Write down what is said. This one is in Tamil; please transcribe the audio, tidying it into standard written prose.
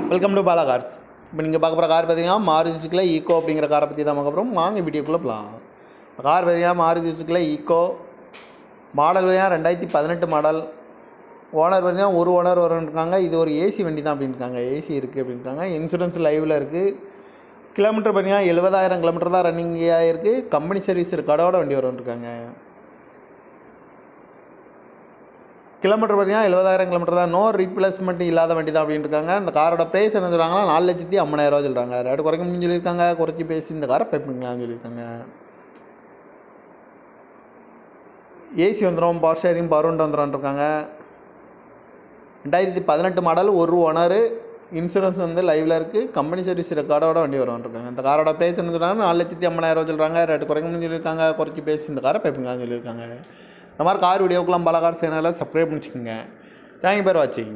Welcome to Bala cars. இப்போ நீங்கள் பார்க்க போகிற கார் பார்த்தீங்கன்னா மாருதி சுசுகி ஈக்கோ அப்படிங்கிற காரை பற்றி தான் பார்க்க போகிறோம். வாங்க வீடியோக்குள்ளே போகலாம். கார் பார்த்தீங்கன்னா மாருதி சுசுகி ஈக்கோ மாடல் பார்த்தீங்கன்னா 2018 மாடல். ஓனர் பார்த்தீங்கன்னா ஒரு ஓனர் வரும்னு. இது ஒரு ஏசி வண்டி தான் அப்படின்ட்டாங்க. ஏசி இருக்குது அப்படின்ட்டாங்க. இன்சூரன்ஸ் லைவில் இருக்குது. கிலோமீட்டர் பார்த்தீங்கன்னா 70,000 கிலோமீட்டர் தான் ரன்னிங் ஆகிருக்கு. கம்பெனி சர்வீஸ் ரெக்கார்டோட வண்டி வரும்னு. கிலோமீட்டர் பார்த்தீங்கன்னா 70,000 கிலோமீட்டர் தான். நோ ரீப்ளேஸ்மெண்ட் இல்லாத வண்டி தான் அப்படின்ட்டுருக்காங்க. இந்த காரோட ப்ரைஸ் என்ன சொல்கிறாங்கன்னா 4,50,000 சொல்கிறாங்க. ரேட்டு குறைக்க முடியும்னு சொல்லியிருக்காங்க. குறைச்சி பேசி இந்த காரை பே பண்ணிக்கலாம்னு சொல்லியிருக்காங்க. ஏசி வந்துடும், பவர் ஷேரிங் பவர் விண்டோ வந்துடும்ன்ருக்காங்க. 2018 மாடல், ஒரு ஓனர், இன்சூரன்ஸ் வந்து லைவில் இருக்குது. கம்பெனி சர்வீஸ் ரெக்கார்டோட வண்டி வரும்ன்ருக்காங்க. இந்த காரோட ப்ரைஸ் என்ன சொல்கிறாங்க 4,50,000 சொல்கிறாங்க. ரேட்டு குறைக்க முடியும்னு சொல்லியிருக்காங்க. குறைச்சி பேசி இந்த காரை பே பண்ணிக்கலாம்னு சொல்லியிருக்காங்க. இந்த மாதிரி கார் வீடியோக்கெலாம் பல கார் சேனலில் சப்ஸ்கிரைப் பண்ணிச்சுக்கோங்க. தேங்க்யூ ஃபார் வாட்சிங்.